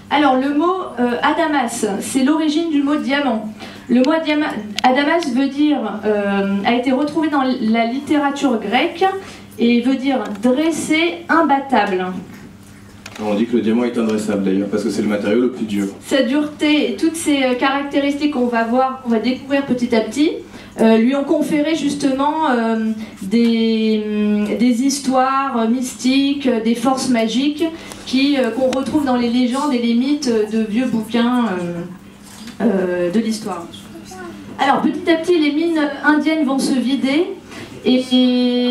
Alors le mot adamas, c'est l'origine du mot diamant. Le mot adamas veut dire, a été retrouvé dans la littérature grecque et veut dire dressé, imbattable. On dit que le diamant est indressable d'ailleurs, parce que c'est le matériau le plus dur. Sa dureté et toutes ces caractéristiques qu'on va voir, qu'on va découvrir petit à petit, lui ont conféré justement des histoires mystiques, des forces magiques qu'on retrouve dans les légendes et les mythes de vieux bouquins de l'histoire. Alors petit à petit, les mines indiennes vont se vider et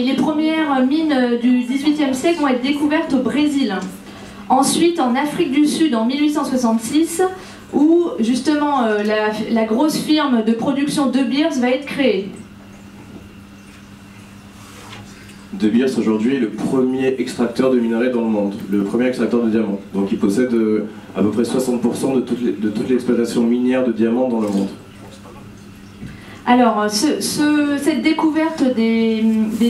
les premières mines du XVIIIe siècle vont être découvertes au Brésil. Ensuite, en Afrique du Sud, en 1866, où justement la grosse firme de production De Beers va être créée. De Beers aujourd'hui est le premier extracteur de minerais dans le monde, le premier extracteur de diamants. Donc il possède à peu près 60% de toute l'exploitation minière de diamants dans le monde. Alors, cette découverte des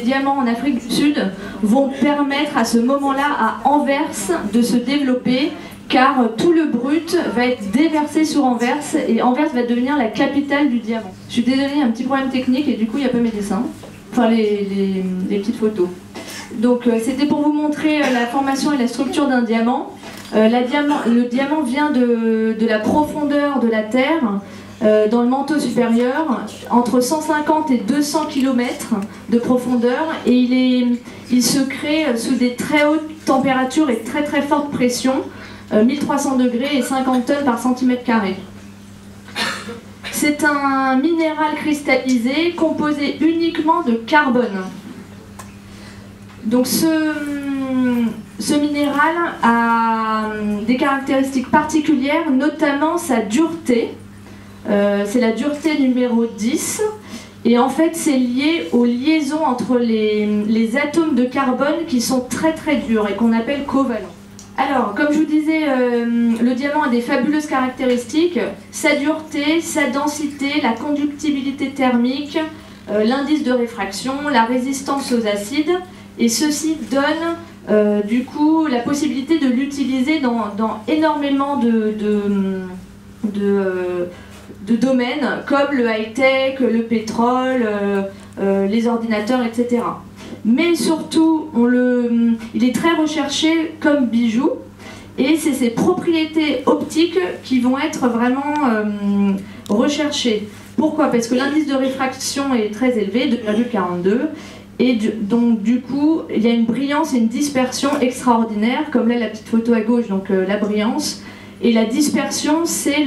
diamants en Afrique du Sud vont permettre à ce moment-là à Anvers de se développer, car tout le brut va être déversé sur Anvers et Anvers va devenir la capitale du diamant. Je suis désolée, il y a un petit problème technique et du coup il n'y a pas mes dessins, enfin les petites photos. Donc c'était pour vous montrer la formation et la structure d'un diamant. Le diamant vient de la profondeur de la Terre. Dans le manteau supérieur, entre 150 et 200 km de profondeur, et il se crée sous des très hautes températures et très très fortes pressions, 1300 degrés et 50 tonnes par centimètre carré. C'est un minéral cristallisé composé uniquement de carbone. Donc ce minéral a des caractéristiques particulières, notamment sa dureté. C'est la dureté numéro 10 et en fait c'est lié aux liaisons entre les atomes de carbone qui sont très très durs et qu'on appelle covalents. Alors comme je vous disais, le diamant a des fabuleuses caractéristiques, sa dureté, sa densité, la conductibilité thermique, l'indice de réfraction, la résistance aux acides, et ceci donne du coup la possibilité de l'utiliser dans énormément de domaines comme le high-tech, le pétrole, les ordinateurs, etc. Mais surtout, il est très recherché comme bijou et c'est ses propriétés optiques qui vont être vraiment recherchées. Pourquoi? Parce que l'indice de réfraction est très élevé, 2,42, et donc du coup, il y a une brillance et une dispersion extraordinaire, comme là la petite photo à gauche, donc la brillance. Et la dispersion, c'est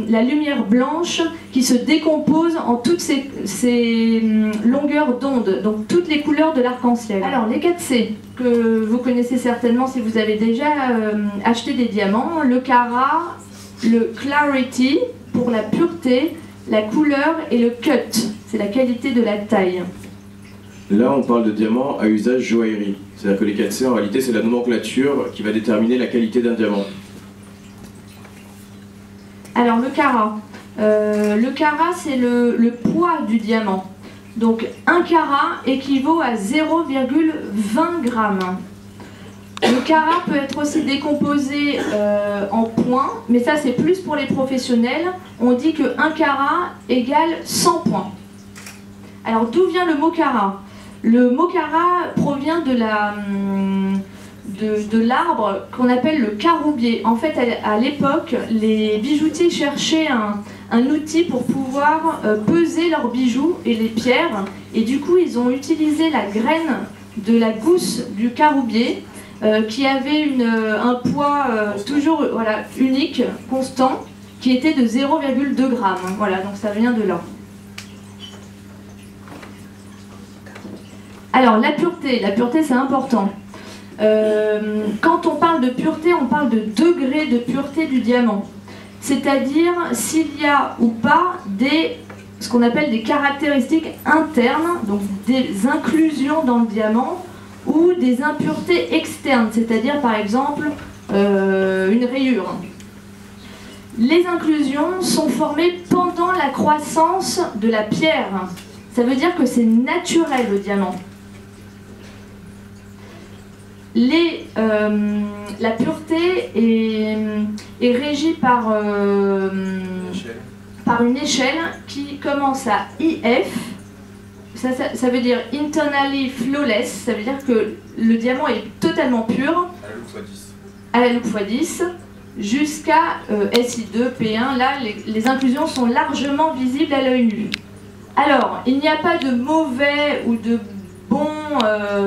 la lumière blanche qui se décompose en toutes ces longueurs d'onde, donc toutes les couleurs de l'arc-en-ciel. Alors les 4C, que vous connaissez certainement si vous avez déjà acheté des diamants, le carat, le clarity pour la pureté, la couleur et le cut, c'est la qualité de la taille. Là on parle de diamants à usage joaillerie, c'est-à-dire que les 4C en réalité c'est la nomenclature qui va déterminer la qualité d'un diamant. Alors le carat, c'est le poids du diamant. Donc 1 carat équivaut à 0,20 grammes. Le carat peut être aussi décomposé en points, mais ça c'est plus pour les professionnels. On dit que 1 carat égale 100 points. Alors d'où vient le mot carat? Le mot carat provient de l'arbre qu'on appelle le caroubier. En fait, à l'époque, les bijoutiers cherchaient un outil pour pouvoir peser leurs bijoux et les pierres, et du coup, ils ont utilisé la graine de la gousse du caroubier qui avait un poids toujours unique, constant, qui était de 0,2 g. Voilà, donc ça vient de là. Alors, la pureté c'est important. Quand on parle de pureté, on parle de degré de pureté du diamant. C'est-à-dire s'il y a ou pas ce qu'on appelle des caractéristiques internes, donc des inclusions dans le diamant, ou des impuretés externes, c'est-à-dire par exemple une rayure. Les inclusions sont formées pendant la croissance de la pierre. Ça veut dire que c'est naturel le diamant. la pureté est régie par une échelle qui commence à IF. Ça veut dire internally flawless, ça veut dire que le diamant est totalement pur. À la loupe x10. Jusqu'à SI2, P1, là les inclusions sont largement visibles à l'œil nu. Alors, il n'y a pas de mauvais ou de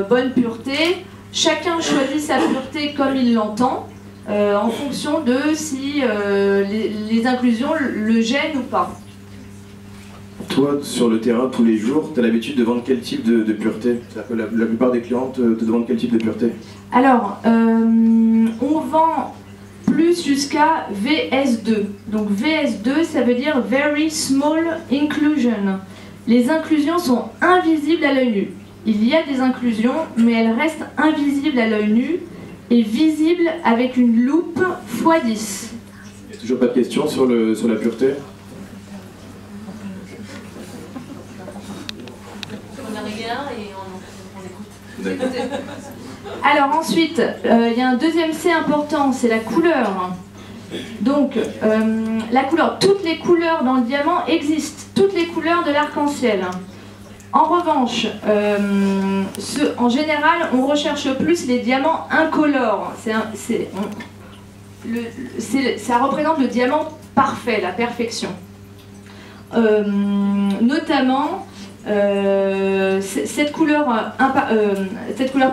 bonne pureté, chacun choisit sa pureté comme il l'entend, en fonction de si les inclusions le gênent ou pas. Toi, sur le terrain, tous les jours, tu as l'habitude de vendre quel type de pureté? C'est-à-dire que la plupart des clients te demandent quel type de pureté? Alors, on vend plus jusqu'à VS2. Donc VS2, ça veut dire Very Small Inclusion. Les inclusions sont invisibles à l'œil nu. Il y a des inclusions, mais elles restent invisibles à l'œil nu et visibles avec une loupe x10. Il n'y a toujours pas de questions sur la pureté? On a rien et on écoute. D'accord. Alors ensuite, il y a un deuxième C important, c'est la couleur. Donc, la couleur, toutes les couleurs dans le diamant existent, toutes les couleurs de l'arc-en-ciel. En revanche, en général, on recherche plus les diamants incolores. Ça représente le diamant parfait, la perfection. Notamment, cette couleur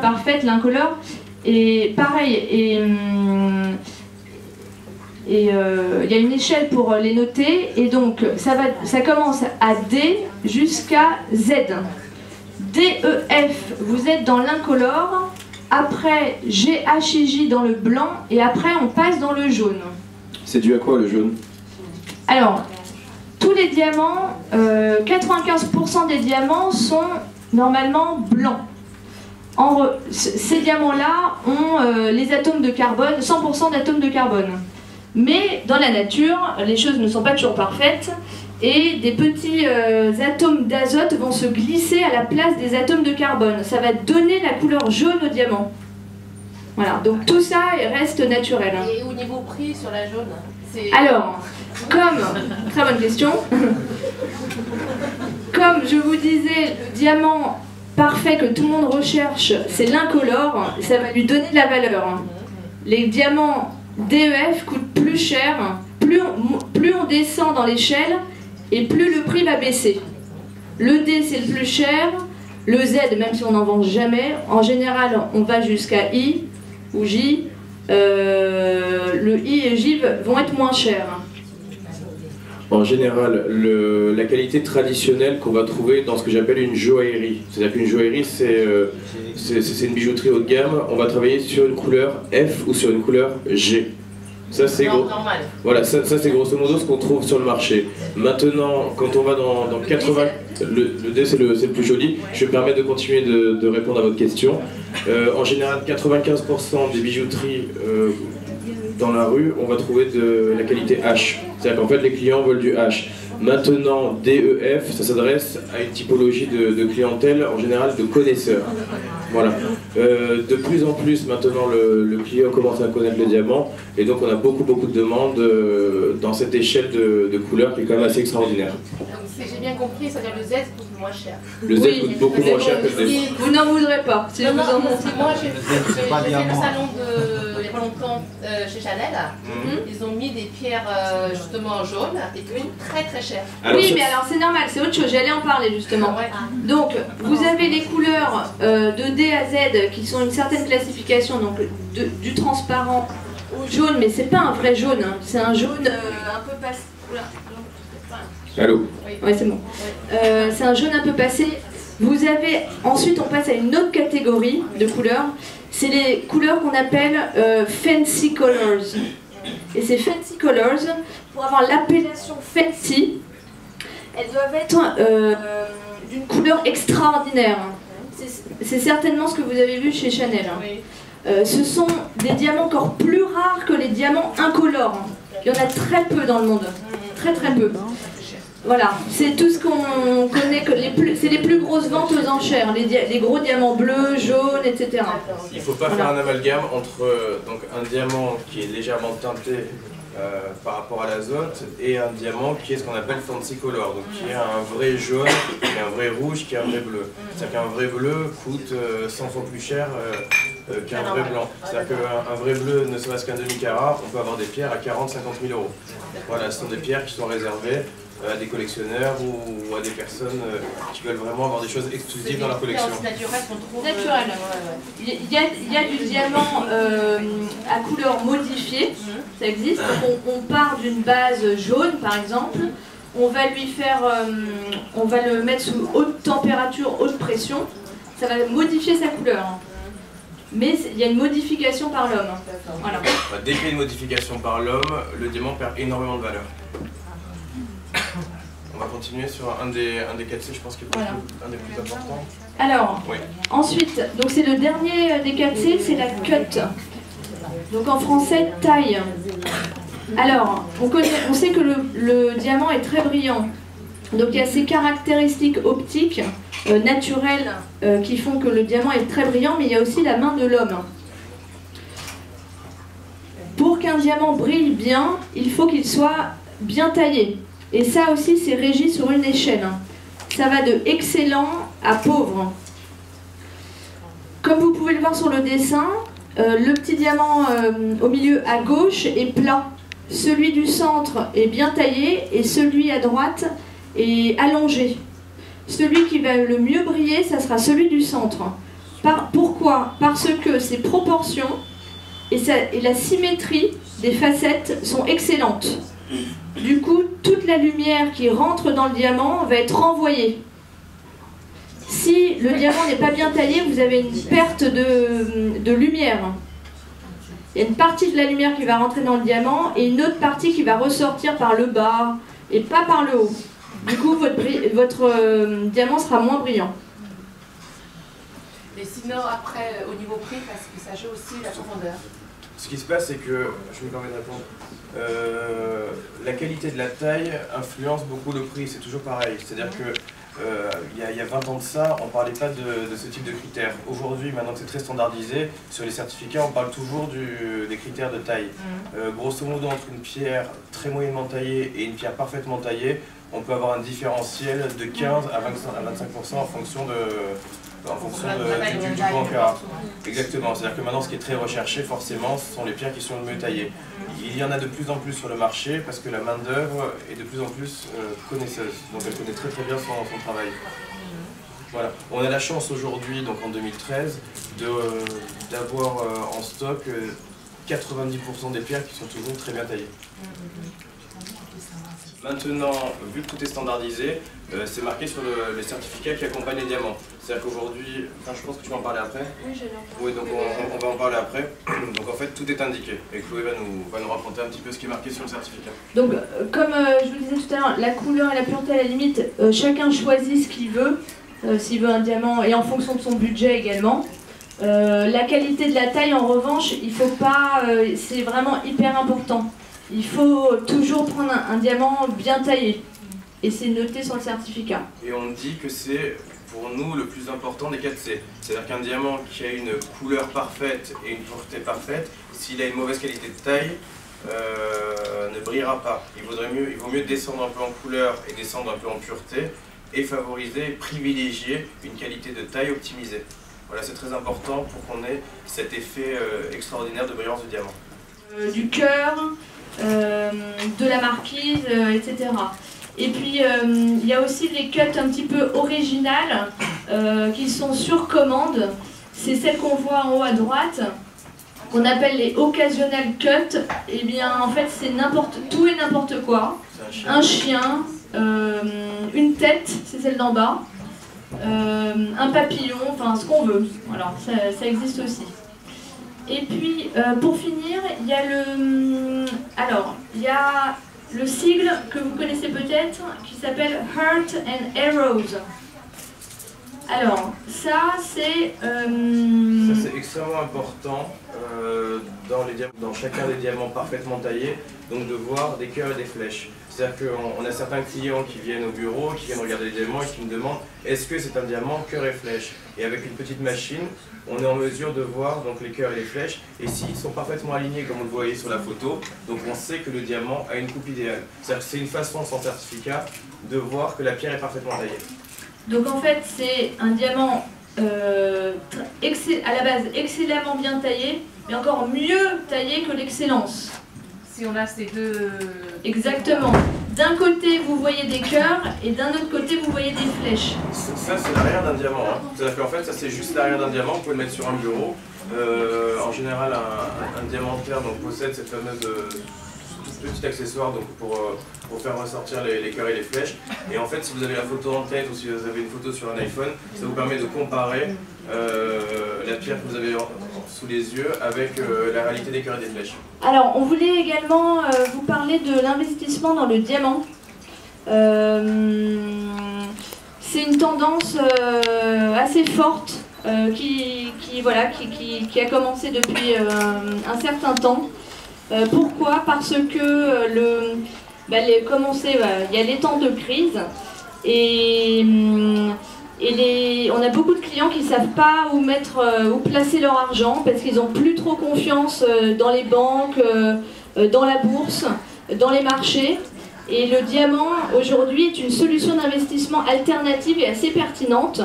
parfaite, l'incolore, est pareil. Et il y a une échelle pour les noter, et donc ça commence à D jusqu'à Z. D, E, F, vous êtes dans l'incolore, après G, H et J dans le blanc, et après on passe dans le jaune. C'est dû à quoi le jaune? Alors, tous les diamants, 95% des diamants sont normalement blancs. Ces diamants-là ont les atomes de carbone, 100% d'atomes de carbone. Mais dans la nature, les choses ne sont pas toujours parfaites et des petits atomes d'azote vont se glisser à la place des atomes de carbone. Ça va donner la couleur jaune au diamant. Voilà, donc tout ça reste naturel. Et au niveau prix sur la jaune? Alors, très bonne question. Comme je vous disais, le diamant parfait que tout le monde recherche, c'est l'incolore, ça va lui donner de la valeur. Les diamants DEF coûtent plus cher, plus on descend dans l'échelle et plus le prix va baisser. Le D c'est le plus cher, le Z même si on n'en vend jamais, en général on va jusqu'à I ou J, le I et J vont être moins chers. En général, la qualité traditionnelle qu'on va trouver dans ce que j'appelle une joaillerie. C'est-à-dire qu'une joaillerie, c'est une bijouterie haut de gamme. On va travailler sur une couleur F ou sur une couleur G. Ça, c'est voilà, ça c'est grosso modo ce qu'on trouve sur le marché. Maintenant, quand on va dans 80... Le D, c'est le plus joli. Je vais me permettre de continuer de répondre à votre question. En général, 95% des bijouteries... dans la rue, on va trouver de la qualité H. C'est-à-dire qu'en fait, les clients veulent du H. Maintenant, DEF, ça s'adresse à une typologie de clientèle, en général de connaisseurs. Voilà. De plus en plus, maintenant, le client commence à connaître le diamant, et donc on a beaucoup de demandes dans cette échelle de couleurs qui est quand même assez extraordinaire. Si j'ai bien compris, c'est-à-dire le Z coûte moins cher. Le Z coûte beaucoup moins cher que le D. Vous n'en voudrez pas. Si Non, je vous en montre. moi j'ai fait le salon il n'y a pas longtemps chez Chanel. Ils ont mis des pierres justement jaunes et une très chère. Oui, mais alors c'est normal, c'est autre chose, j'allais en parler justement. Donc, vous avez les couleurs de D à Z qui sont une certaine classification, donc du transparent au jaune, mais c'est pas un vrai jaune, hein. C'est un jaune un peu passé. Allô? Ouais, c'est bon. C'est un jaune un peu passé. Vous avez, ensuite on passe à une autre catégorie de couleurs, c'est les couleurs qu'on appelle fancy colors. Et ces fancy colors, pour avoir l'appellation fancy, elles doivent être d'une couleur extraordinaire. C'est certainement ce que vous avez vu chez Chanel. Ce sont des diamants encore plus rares que les diamants incolores. Il y en a très peu dans le monde, très peu. Voilà, c'est tout ce qu'on connaît, c'est les plus grosses ventes aux enchères, les gros diamants bleus, jaunes, etc. Il ne faut pas faire un amalgame entre donc, un diamant qui est légèrement teinté par rapport à l'azote et un diamant qui est ce qu'on appelle fancy color, donc qui est un vrai jaune, qui est un vrai rouge, qui est un vrai bleu. C'est-à-dire qu'un vrai bleu coûte 100 fois plus cher qu'un vrai blanc. C'est-à-dire qu'un vrai bleu, ne serait-ce qu'un demi-carat, on peut avoir des pierres à 40-50 000 euros. Voilà, ce sont des pierres qui sont réservées à des collectionneurs ou à des personnes qui veulent vraiment avoir des choses exclusives dans leur collection. Naturel. Il y a du diamant à couleur modifiée, ça existe. On part d'une base jaune par exemple, on va lui faire, on va le mettre sous haute température, haute pression, ça va modifier sa couleur. Mais il y a une modification par l'homme. Voilà. Dès qu'il y a une modification par l'homme, le diamant perd énormément de valeur. On va continuer sur un des 4C, je pense qu'il est un des plus importants. Alors, ensuite, donc c'est le dernier des 4C, c'est la cut. Donc en français, taille. Alors, on sait que le diamant est très brillant. Donc il y a ces caractéristiques optiques naturelles qui font que le diamant est très brillant, mais il y a aussi la main de l'homme. Pour qu'un diamant brille bien, il faut qu'il soit bien taillé. Et ça aussi, c'est régi sur une échelle. Ça va de excellent à pauvre. Comme vous pouvez le voir sur le dessin, le petit diamant au milieu à gauche est plat. Celui du centre est bien taillé et celui à droite est allongé. Celui qui va le mieux briller, ça sera celui du centre. Pourquoi? Parce que ses proportions et la symétrie des facettes sont excellentes. Du coup, toute la lumière qui rentre dans le diamant va être renvoyée. Si le diamant n'est pas bien taillé, vous avez une perte de lumière. Il y a une partie de la lumière qui va rentrer dans le diamant et une autre partie qui va ressortir par le bas et pas par le haut. Du coup, votre diamant sera moins brillant. Et sinon, après, au niveau prix, parce que ça joue aussi la profondeur. Ce qui se passe, c'est que, je me permets de répondre, la qualité de la taille influence beaucoup le prix, c'est toujours pareil. C'est-à-dire que il y a 20 ans de ça, on ne parlait pas de ce type de critères. Aujourd'hui, maintenant que c'est très standardisé, sur les certificats, on parle toujours des critères de taille. Grosso modo, entre une pierre très moyennement taillée et une pierre parfaitement taillée, on peut avoir un différentiel de 15 à 25% en fonction du coût en carat. Exactement, c'est-à-dire que maintenant ce qui est très recherché forcément ce sont les pierres qui sont le mieux taillées. Il y en a de plus en plus sur le marché parce que la main d'œuvre est de plus en plus connaisseuse, donc elle connaît très très bien son travail. Voilà. On a la chance aujourd'hui, donc en 2013, d'avoir en stock 90% des pierres qui sont toujours très bien taillées. Maintenant, vu que tout est standardisé, c'est marqué sur les certificats qui accompagnent les diamants. C'est-à-dire qu'aujourd'hui, enfin, je pense que tu vas en parler après. Oui, je l'ai. Oui, donc on va en parler après. Donc en fait, tout est indiqué. Et Chloé va nous raconter un petit peu ce qui est marqué sur le certificat. Donc, comme je vous disais tout à l'heure, la couleur et la pureté, à la limite, chacun choisit ce qu'il veut. S'il veut un diamant, et en fonction de son budget également. La qualité de la taille, en revanche, il faut pas. C'est vraiment hyper important. Il faut toujours prendre un diamant bien taillé. Et c'est noté sur le certificat. Et on dit que c'est, pour nous, le plus important des 4C. C'est-à-dire qu'un diamant qui a une couleur parfaite et une pureté parfaite, s'il a une mauvaise qualité de taille, ne brillera pas. Il vaut mieux descendre un peu en couleur et descendre un peu en pureté, et favoriser, privilégier une qualité de taille optimisée. Voilà, c'est très important pour qu'on ait cet effet extraordinaire de brillance du diamant. Du cœur, de la marquise, etc. Et puis il y a aussi les cuts un petit peu originales qui sont sur commande. C'est celles qu'on voit en haut à droite, qu'on appelle les occasional cuts. Et bien en fait c'est tout et n'importe quoi. Un chien, une tête, c'est celle d'en bas, un papillon, enfin ce qu'on veut. Alors ça existe aussi. Et puis, pour finir, il y a le sigle que vous connaissez peut-être, qui s'appelle Heart and Arrows. Alors, ça c'est extrêmement important dans chacun des diamants parfaitement taillés, donc de voir des cœurs et des flèches. C'est-à-dire qu'on a certains clients qui viennent au bureau, qui viennent regarder les diamants et qui me demandent est-ce que c'est un diamant cœur et flèche? Et avec une petite machine, on est en mesure de voir donc les cœurs et les flèches, et s'ils sont parfaitement alignés comme vous le voyez sur la photo, donc on sait que le diamant a une coupe idéale. C'est-à-dire que c'est une façon sans certificat de voir que la pierre est parfaitement taillée. Donc en fait c'est un diamant à la base excellemment bien taillé, mais encore mieux taillé que l'excellence. Si on a ces deux... Exactement. D'un côté vous voyez des cœurs et d'un autre côté vous voyez des flèches. Ça c'est l'arrière d'un diamant. Hein. C'est-à-dire qu'en fait ça c'est juste l'arrière d'un diamant, vous pouvez le mettre sur un bureau. En général un diamantaire donc, possède cette fameuse petit accessoire donc, pour faire ressortir les cœurs et les flèches. Et en fait si vous avez la photo en tête ou si vous avez une photo sur un iPhone, ça vous permet de comparer la pierre que vous avez sous les yeux avec la réalité des cœurs et des flèches. Alors, on voulait également vous parler de l'investissement dans le diamant. C'est une tendance assez forte qui a commencé depuis un certain temps. Pourquoi? Parce que il y a les temps de crise et on a beaucoup de clients qui ne savent pas où placer leur argent parce qu'ils n'ont plus trop confiance dans les banques, dans la bourse, dans les marchés. Et le diamant aujourd'hui est une solution d'investissement alternative et assez pertinente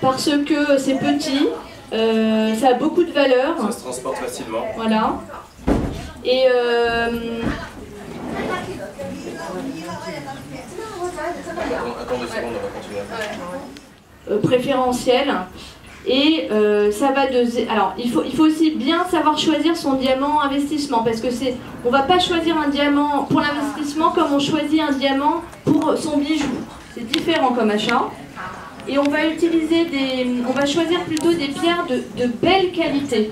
parce que c'est petit, ça a beaucoup de valeur. Ça se transporte facilement. Voilà. Et Attends 2 secondes, on va continuer. Préférentiel. Et ça va de... Alors, il faut aussi bien savoir choisir son diamant investissement parce que on va pas choisir un diamant pour l'investissement comme on choisit un diamant pour son bijou. C'est différent comme achat. Et on va choisir plutôt des pierres de belle qualité.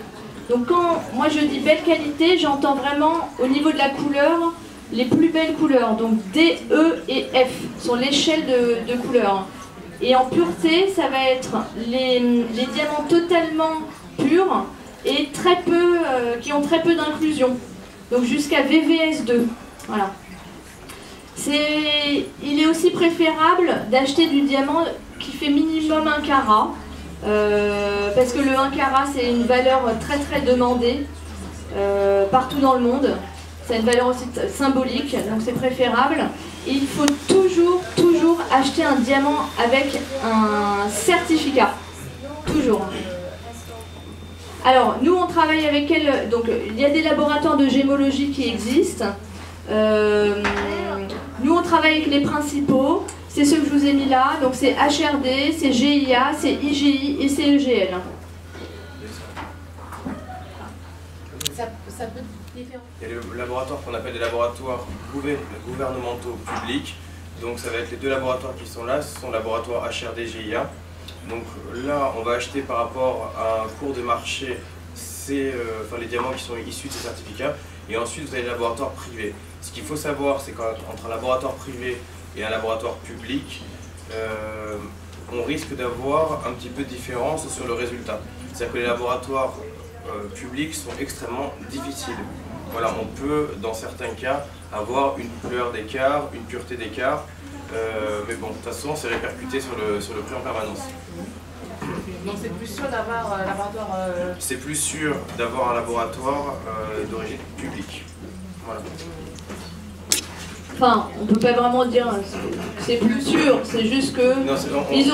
Donc quand moi je dis belle qualité, j'entends vraiment au niveau de la couleur, les plus belles couleurs. Donc D, E et F sont l'échelle de couleurs. Et en pureté, ça va être les diamants totalement purs et qui ont très peu d'inclusion. Donc jusqu'à VVS2. Voilà. Il est aussi préférable d'acheter du diamant qui fait minimum 1 carat. Parce que le 1 carat c'est une valeur très très demandée partout dans le monde. C'est une valeur aussi symbolique, donc c'est préférable. Et il faut toujours acheter un diamant avec un certificat. Toujours. Alors, nous on travaille avec elle, donc il y a des laboratoires de gémologie qui existent. Nous on travaille avec les principaux, c'est ceux que je vous ai mis là, donc c'est HRD, c'est GIA, c'est IGI et c'est EGL. Ça peut différer. Il y a les laboratoires qu'on appelle des laboratoires gouvernementaux publics. Donc ça va être les 2 laboratoires qui sont là, ce sont laboratoires HRD, GIA. Donc là, on va acheter par rapport à un cours de marché les diamants qui sont issus de ces certificats. Et ensuite, vous avez les laboratoires privés. Ce qu'il faut savoir, c'est qu'entre un laboratoire privé et un laboratoire public, on risque d'avoir un petit peu de différence sur le résultat. C'est-à-dire que les laboratoires publics sont extrêmement difficiles. Voilà, on peut, dans certains cas, avoir une couleur d'écart, une pureté d'écart, mais bon, de toute façon, c'est répercuté sur le prix en permanence. Donc c'est plus sûr d'avoir un laboratoire... C'est plus sûr d'avoir un laboratoire d'origine publique. Voilà. Enfin, on peut pas vraiment dire c'est plus sûr, c'est juste que ils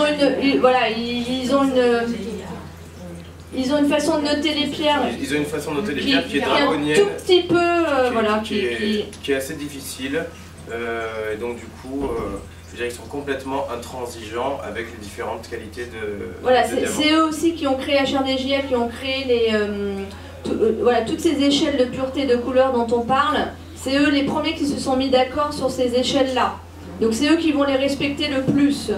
ont une façon de noter les pierres. Ils ont une façon de noter les pierres qui est draconienne, un tout petit peu, qui est assez difficile. Et donc du coup, je dirais qu'ils sont complètement intransigeants avec les différentes qualités de. Voilà, c'est eux aussi qui ont créé HRDJF, qui ont créé toutes ces échelles de pureté de couleur dont on parle. C'est eux les premiers qui se sont mis d'accord sur ces échelles-là. Donc c'est eux qui vont les respecter le plus.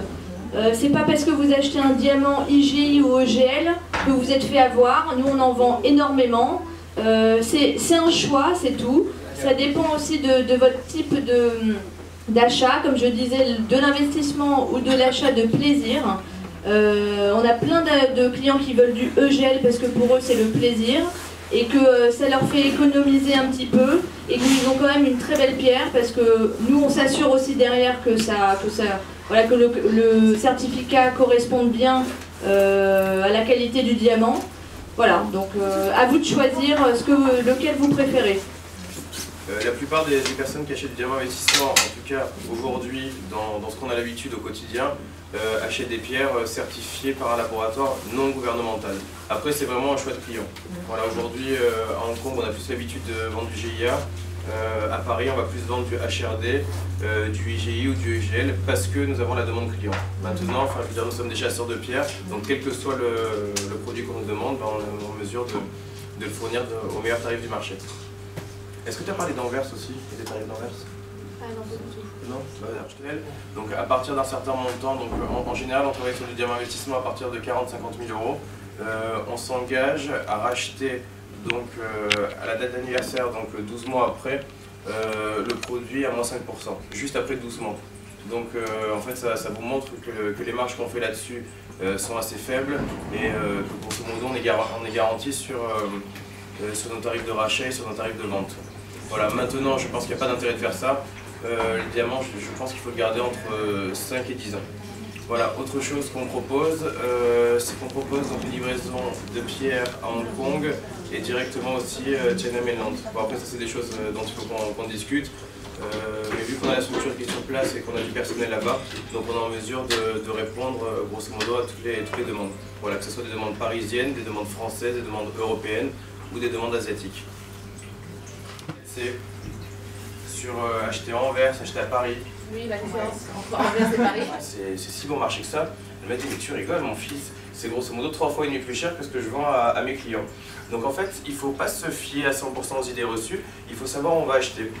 C'est pas parce que vous achetez un diamant IGI ou EGL que vous êtes fait avoir. Nous on en vend énormément. C'est un choix, c'est tout. Ça dépend aussi de votre type d'achat, comme je disais, de l'investissement ou de l'achat de plaisir. On a plein de clients qui veulent du EGL parce que pour eux c'est le plaisir et que ça leur fait économiser un petit peu et qu'ils ont quand même une très belle pierre parce que nous on s'assure aussi derrière que le certificat corresponde bien à la qualité du diamant. Voilà, donc à vous de choisir lequel vous préférez. La plupart des personnes qui achètent du diamant investissement, en tout cas aujourd'hui dans ce qu'on a l'habitude au quotidien, achètent des pierres certifiées par un laboratoire non gouvernemental. Après c'est vraiment un choix de client. Voilà, aujourd'hui à Hong Kong on a plus l'habitude de vendre du GIA, à Paris on va plus vendre du HRD, du IGI ou du EGL parce que nous avons la demande client. Maintenant, enfin, je veux dire, nous sommes des chasseurs de pierres, donc quel que soit le produit qu'on nous demande, ben, on est en mesure de le fournir au meilleur tarif du marché. Est-ce que tu as parlé d'Anvers aussi, et des tarifs d'Anvers? Non, pas du tout. Non, donc à partir d'un certain montant, donc en général on travaille sur du diamant investissement à partir de 40-50 000 euros. On s'engage à racheter donc à la date d'anniversaire, donc 12 mois après, le produit à moins 5%, juste après 12 mois. Donc en fait ça vous montre que les marges qu'on fait là-dessus sont assez faibles et que grosso modo on est garanti sur nos tarifs de rachat et sur nos tarifs de vente. Voilà, maintenant je pense qu'il n'y a pas d'intérêt de faire ça. Le diamant, je pense qu'il faut le garder entre 5 et 10 ans. Voilà, autre chose qu'on propose, c'est qu'on propose donc une livraison de pierres à Hong Kong et directement aussi China Mainland. Bon, après ça c'est des choses dont il faut qu'on discute, mais vu qu'on a la structure qui est sur place et qu'on a du personnel là-bas, donc on est en mesure de répondre grosso modo à toutes les demandes. Voilà, que ce soit des demandes parisiennes, des demandes françaises, des demandes européennes ou des demandes asiatiques. C'est sur acheter à Anvers, acheter à Paris. Oui, la différence entre Anvers et Paris. C'est si bon marché que ça. Le mec dit mais tu rigoles mon fils, c'est grosso modo 3 fois et demi plus cher que ce que je vends à mes clients. Donc en fait, il ne faut pas se fier à 100% aux idées reçues, il faut savoir où on va acheter.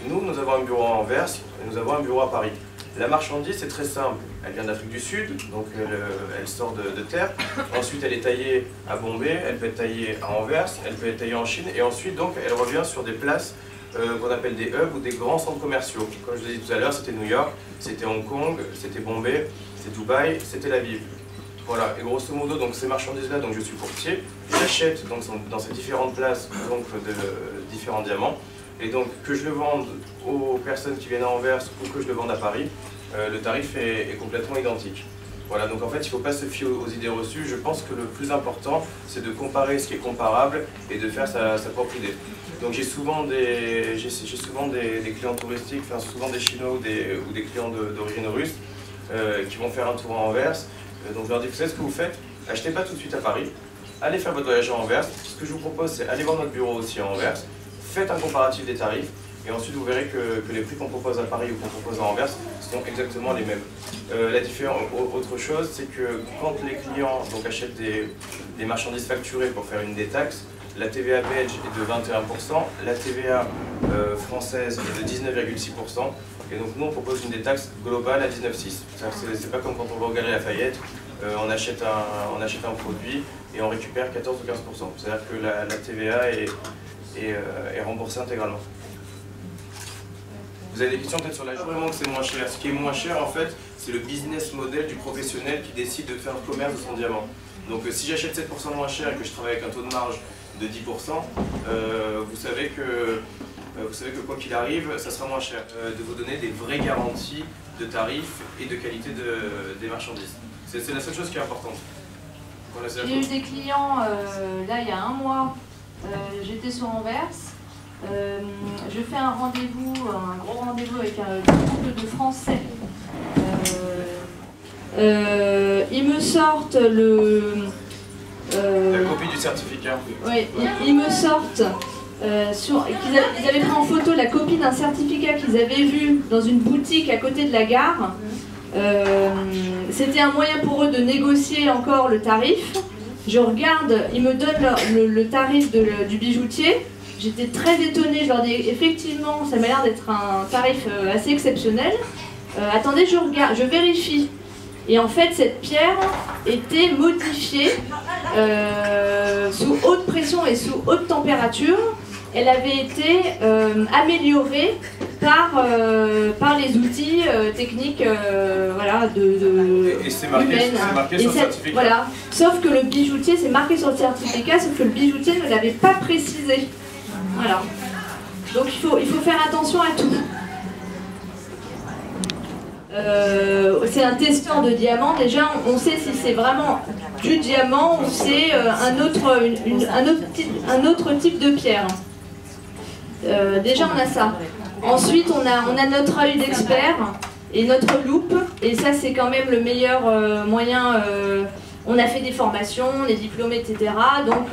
Nous avons un bureau à Anvers et nous avons un bureau à Paris. La marchandise c'est très simple, elle vient d'Afrique du Sud, donc elle sort de terre. Ensuite elle est taillée à Bombay, elle peut être taillée à Anvers, elle peut être taillée en Chine et ensuite donc elle revient sur des places qu'on appelle des hubs ou des grands centres commerciaux. Comme je vous l'ai dit tout à l'heure, c'était New York, c'était Hong Kong, c'était Bombay, c'était Dubaï, c'était Tel Aviv. Voilà, et grosso modo, donc ces marchandises-là, donc je suis courtier, j'achète donc dans ces différentes places donc de différents diamants, et donc que je le vende aux personnes qui viennent à Anvers ou que je le vende à Paris, le tarif est complètement identique. Voilà, donc en fait, il ne faut pas se fier aux idées reçues. Je pense que le plus important, c'est de comparer ce qui est comparable et de faire sa propre idée. Donc j'ai souvent des clients touristiques, enfin souvent des Chinois ou des clients d'origine russe qui vont faire un tour à Anvers. Donc je leur dis, vous savez ce que vous faites? Achetez pas tout de suite à Paris, allez faire votre voyage à Anvers. Ce que je vous propose, c'est aller voir notre bureau aussi à Anvers, faites un comparatif des tarifs, et ensuite vous verrez que les prix qu'on propose à Paris ou qu'on propose à Anvers sont exactement les mêmes. La différence, autre chose, c'est que quand les clients donc, achètent des marchandises facturées pour faire une détaxe, la TVA belge est de 21%, la TVA française est de 19,6%, et donc nous on propose une détaxe globale à 19,6%. C'est pas comme quand on va au Galeries Lafayette, on achète un produit et on récupère 14 ou 15%. C'est-à-dire que la TVA est remboursée intégralement. Vous avez des questions peut-être sur la pas vraiment que c'est moins cher. Ce qui est moins cher en fait, c'est le business model du professionnel qui décide de faire le commerce de son diamant. Donc si j'achète 7% moins cher et que je travaille avec un taux de marge de 10%, vous savez que quoi qu'il arrive, ça sera moins cher. De vous donner des vraies garanties de tarifs et de qualité des marchandises. C'est la seule chose qui est importante. Voilà, j'ai eu des clients, là il y a un mois, j'étais sur Anvers. Je fais un rendez-vous, un gros rendez-vous avec un couple de Français. Ils me sortent la copie du certificat. Oui, ils me sortent ils avaient pris en photo la copie d'un certificat qu'ils avaient vu dans une boutique à côté de la gare. C'était un moyen pour eux de négocier encore le tarif. Je regarde, ils me donnent le tarif du bijoutier. J'étais très étonnée, je leur dis effectivement ça m'a l'air d'être un tarif assez exceptionnel. Attendez, je regarde, je vérifie. Et en fait cette pierre était modifiée sous haute pression et sous haute température. Elle avait été améliorée par les outils techniques voilà, et c'est marqué sur le certificat. Voilà. Sauf que le bijoutier, c'est marqué sur le certificat, sauf que le bijoutier ne l'avait pas précisé. Voilà. Donc il faut faire attention à tout. C'est un testeur de diamant. Déjà, on sait si c'est vraiment du diamant ou c'est un autre type de pierre. Déjà, on a ça. Ensuite, on a notre œil d'expert et notre loupe. Et ça, c'est quand même le meilleur moyen. On a fait des formations, les diplômés, etc. Donc,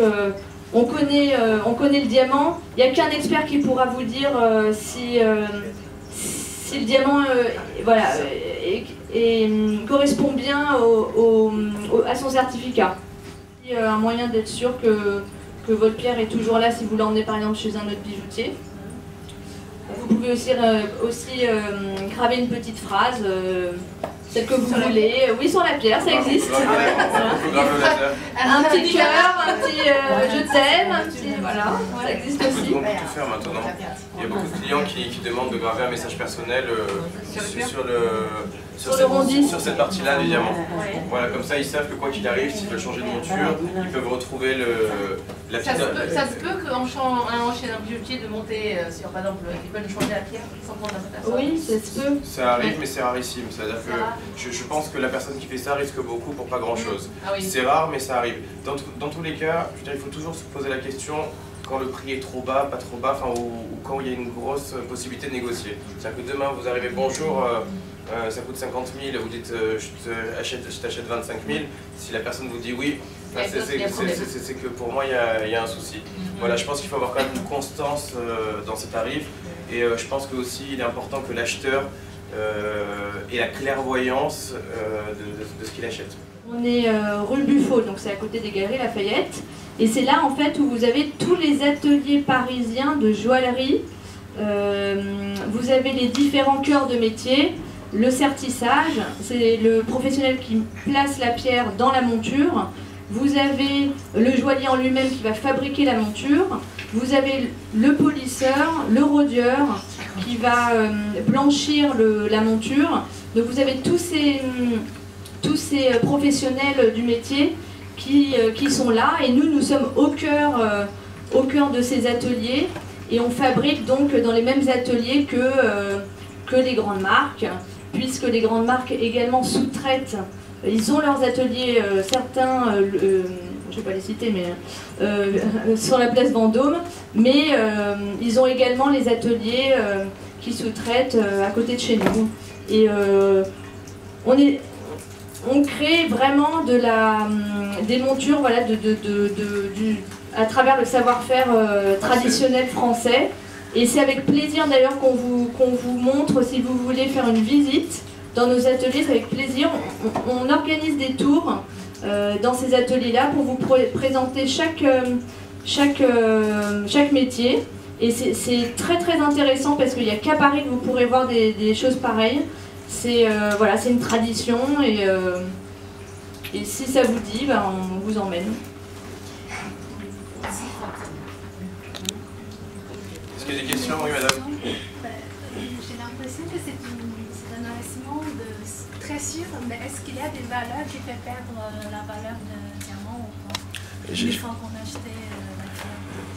on connaît le diamant. Il n'y a qu'un expert qui pourra vous dire si le diamant voilà, correspond bien à son certificat. Il y a un moyen d'être sûr que votre pierre est toujours là si vous l'emmenez par exemple chez un autre bijoutier. Vous pouvez aussi graver une petite phrase, celle que vous voulez. Oui, sur la pierre, ça existe. Un petit cœur, un petit je t'aime, un petit. Voilà, ça existe aussi. On peut tout faire maintenant. Il y a beaucoup de clients qui demandent de graver un message personnel sur cette partie-là du diamant. Voilà, comme ça ils savent que quoi qu'il arrive, s'ils veulent changer de monture, ils peuvent retrouver la petite. Ça se peut qu'en chez un bijoutier de monter sur par exemple, ils peuvent changer la pierre sans prendre la personne. Oui, ça se peut. Ça arrive, mais c'est rarissime. C'est-à-dire que je pense que la personne qui fait ça risque beaucoup pour pas grand-chose. Ah oui. C'est rare, mais ça arrive. Dans tous les cas, je veux dire, il faut toujours se poser la question quand le prix est trop bas, pas trop bas, ou quand il y a une grosse possibilité de négocier. C'est-à-dire que demain, vous arrivez, bonjour, ça coûte 50 000, vous dites je t'achète 25 000. Si la personne vous dit oui, c'est que pour moi il y a un souci. Voilà, je pense qu'il faut avoir quand même une constance dans ces tarifs. Et je pense que aussi il est important que l'acheteur ait la clairvoyance de ce qu'il achète. On est rue Buffo, donc c'est à côté des Galeries Lafayette. Et c'est là en fait où vous avez tous les ateliers parisiens de joaillerie. Vous avez les différents cœurs de métier. Le sertissage, c'est le professionnel qui place la pierre dans la monture. Vous avez le joaillier en lui-même qui va fabriquer la monture. Vous avez le polisseur, le rodieur qui va blanchir la monture. Donc vous avez tous ces professionnels du métier qui sont là. Et nous sommes au cœur de ces ateliers. Et on fabrique donc dans les mêmes ateliers que les grandes marques, puisque les grandes marques également sous-traitent. Ils ont leurs ateliers, certains, je ne vais pas les citer, mais sur la place Vendôme, mais ils ont également les ateliers qui sous-traitent à côté de chez nous. Et on crée vraiment des montures, voilà, à travers le savoir-faire traditionnel français. Et c'est avec plaisir d'ailleurs qu'on vous montre, si vous voulez faire une visite dans nos ateliers, c'est avec plaisir. On organise des tours dans ces ateliers-là pour vous présenter chaque métier. Et c'est très très intéressant parce qu'il n'y a qu'à Paris que vous pourrez voir des choses pareilles. Voilà, c'est une tradition et si ça vous dit, ben, on vous emmène. Est-ce qu'il y a des questions? Oui, madame. J'ai l'impression que c'est un investissement très sûr, mais est-ce qu'il y a des valeurs qui font perdre la valeur de diamant ou pas? Une fois qu'on a acheté la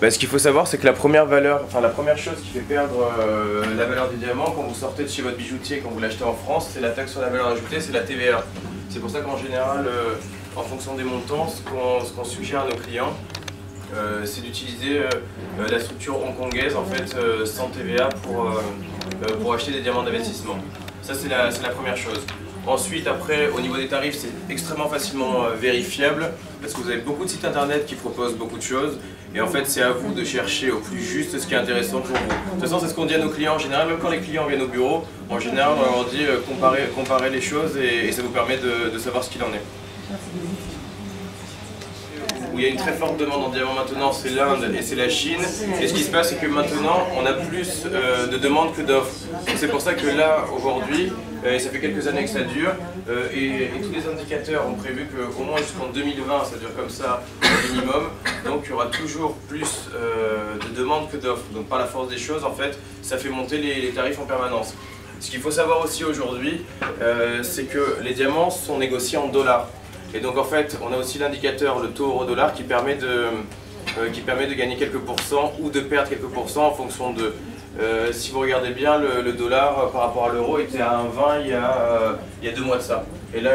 pierre. Ce qu'il faut savoir, c'est que la première chose qui fait perdre la valeur du diamant quand vous sortez de chez votre bijoutier, quand vous l'achetez en France, c'est la taxe sur la valeur ajoutée, c'est la TVA. C'est pour ça qu'en général, en fonction des montants, ce qu'on suggère à nos clients, c'est d'utiliser la structure hongkongaise en fait sans TVA pour acheter des diamants d'investissement. Ça c'est la première chose. Ensuite, après, au niveau des tarifs, c'est extrêmement facilement vérifiable parce que vous avez beaucoup de sites internet qui proposent beaucoup de choses et en fait c'est à vous de chercher au plus juste ce qui est intéressant pour vous. De toute façon, c'est ce qu'on dit à nos clients en général, même quand les clients viennent au bureau, en général on leur dit comparer les choses et ça vous permet de savoir ce qu'il en est. où il y a une très forte demande en diamant maintenant, c'est l'Inde et c'est la Chine. Et ce qui se passe, c'est que maintenant, on a plus de demandes que d'offres. C'est pour ça que là, aujourd'hui, et ça fait quelques années que ça dure, et tous les indicateurs ont prévu qu'au moins jusqu'en 2020, ça dure comme ça, au minimum. Donc il y aura toujours plus de demandes que d'offres. Donc par la force des choses, en fait, ça fait monter les tarifs en permanence. Ce qu'il faut savoir aussi aujourd'hui, c'est que les diamants sont négociés en dollars. Et donc en fait, on a aussi l'indicateur, le taux euro-dollar, qui permet de gagner quelques pourcents ou de perdre quelques pourcents en fonction de... si vous regardez bien, le dollar par rapport à l'euro était à 1,20 il y a 2 mois de ça. Et là,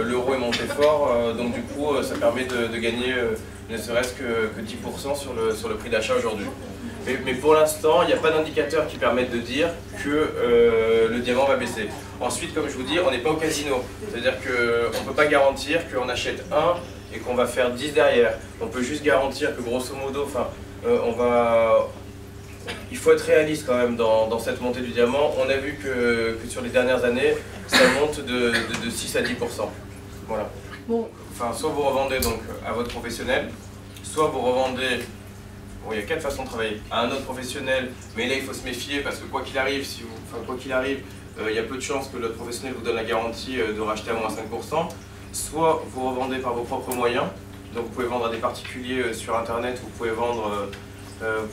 l'euro est monté fort, donc du coup, ça permet de gagner ne serait-ce que 10% sur le prix d'achat aujourd'hui. Mais pour l'instant, il n'y a pas d'indicateur qui permette de dire que le diamant va baisser. Ensuite, comme je vous dis, on n'est pas au casino. C'est-à-dire qu'on ne peut pas garantir qu'on achète 1 et qu'on va faire 10 derrière. On peut juste garantir que grosso modo, il faut être réaliste quand même dans cette montée du diamant. On a vu que sur les dernières années, ça monte de 6 à 10%. Voilà. Bon. Enfin, soit vous revendez donc à votre professionnel, soit vous revendez... Bon, il y a 4 façons de travailler. À un autre professionnel, mais là il faut se méfier parce que quoi qu'il arrive, il y a peu de chances que l'autre professionnel vous donne la garantie de racheter à moins 5%. Soit vous revendez par vos propres moyens, donc vous pouvez vendre à des particuliers sur internet, vous pouvez vendre en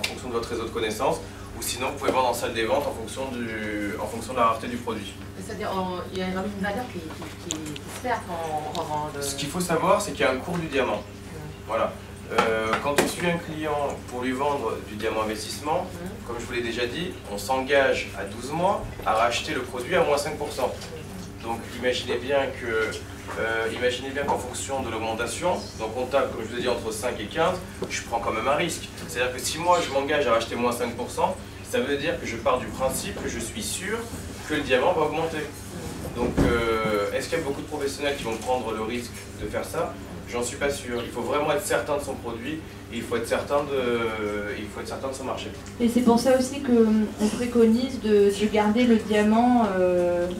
fonction de votre réseau de connaissances, ou sinon vous pouvez vendre en salle des ventes en fonction de la rareté du produit. C'est-à-dire il y a une valeur qui se perd quand on revend le... Ce qu'il faut savoir, c'est qu'il y a un cours du diamant. Voilà. Quand on suit un client pour lui vendre du diamant investissement, comme je vous l'ai déjà dit, on s'engage à 12 mois à racheter le produit à moins 5%. Donc imaginez bien qu'en fonction de l'augmentation, donc on tape, comme je vous ai dit, entre 5 et 15, je prends quand même un risque. C'est-à-dire que si moi je m'engage à racheter moins 5%, ça veut dire que je pars du principe que je suis sûr que le diamant va augmenter. Donc est-ce qu'il y a beaucoup de professionnels qui vont prendre le risque de faire ça? J'en suis pas sûr. Il faut vraiment être certain de son produit et il faut être certain de son marché. Et c'est pour ça aussi qu'on préconise de garder le diamant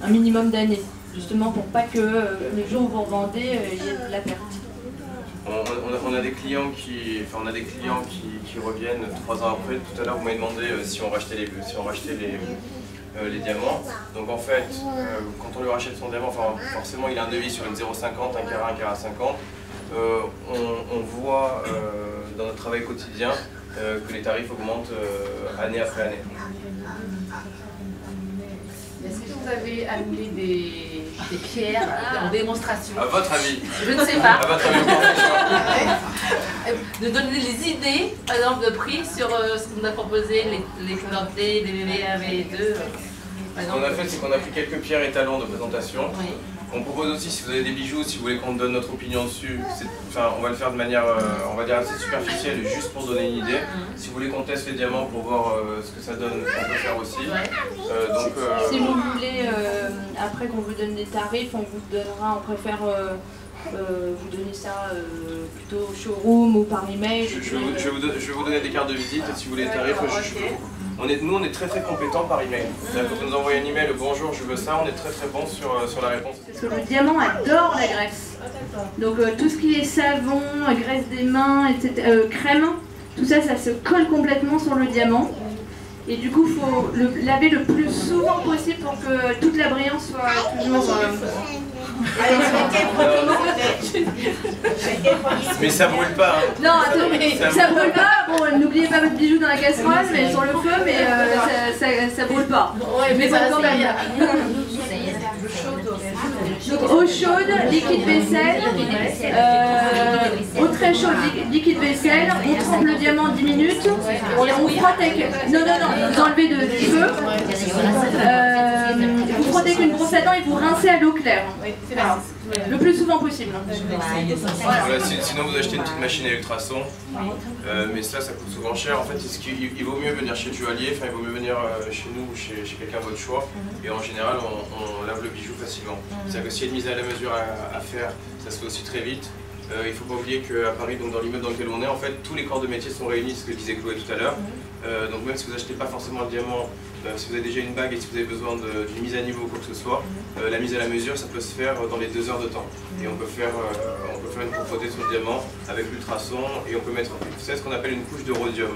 un minimum d'années, justement pour pas que le jour où vous revendez, il y ait de la perte. On a des clients qui reviennent 3 ans après. Tout à l'heure, vous m'avez demandé si on rachetait les diamants. Donc en fait, quand on lui rachète son diamant, forcément il a un devis sur une 0,50, un carat 50. On voit dans notre travail quotidien que les tarifs augmentent année après année. Est-ce que vous avez amené des pierres en démonstration? À votre avis? Je ne sais pas. À votre avis, de donner des idées, par exemple, de prix sur ce qu'on a proposé, les dentelés, les VV1, VV2. Ce qu'on a fait, c'est qu'on a pris quelques pierres étalons de présentation. Oui. On propose aussi, si vous avez des bijoux, si vous voulez qu'on donne notre opinion dessus, on va le faire de manière, on va dire, assez superficielle, juste pour donner une idée. Si vous voulez qu'on teste les diamants pour voir ce que ça donne, on peut faire aussi. Si vous voulez, après qu'on vous donne des tarifs, on vous donnera, on préfère vous donner ça plutôt au showroom ou par email. Je vais vous donner des cartes de visite et si vous voulez les tarifs, nous on est très compétents par email. C'est-à-dire que quand vous nous envoyez un email, bonjour je veux ça, on est très bon sur la réponse. Parce que le diamant adore la graisse. Donc tout ce qui est savon, graisse des mains, etc., crème, tout ça, ça se colle complètement sur le diamant. Et du coup, il faut le laver le plus souvent possible pour que toute la brillance soit toujours... Mais ça brûle pas. Hein. Non, ça brûle pas. Bon, n'oubliez pas votre bijou dans la casserole, mais sur le feu, mais ça brûle pas. Ouais, mais ça quand même. Donc eau chaude, liquide vaisselle, eau très chaude, liquide vaisselle, on trempe le diamant 10 minutes, on frotte avec... Non, vous enlevez du feu, vous frottez avec une brosse à dents et vous rincez à l'eau claire. Le plus souvent possible. Voilà, sinon vous achetez une petite machine à ultrasons, mais ça coûte souvent cher. En fait, il vaut mieux venir chez le joaillier, il vaut mieux venir chez nous ou chez quelqu'un de votre choix. Et en général, on lave le bijou facilement. C'est-à-dire que s'il y a une mise à la mesure à faire, ça se fait aussi très vite. Il ne faut pas oublier qu'à Paris, donc dans l'immeuble dans lequel on est, en fait, tous les corps de métier sont réunis, ce que disait Chloé tout à l'heure. Donc même si vous n'achetez pas forcément le diamant, si vous avez déjà une bague et si vous avez besoin d'une mise à niveau ou quoi que ce soit, la mise à la mesure, ça peut se faire dans les 2 heures de temps. Et on peut faire une propreté sur le diamant avec l'ultrason et on peut mettre ce qu'on appelle une couche de rhodium.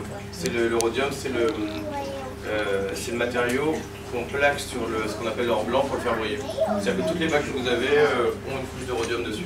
Le rhodium, c'est le matériau qu'on plaque sur ce qu'on appelle l'or blanc pour le faire briller. C'est-à-dire que toutes les bagues que vous avez ont une couche de rhodium dessus.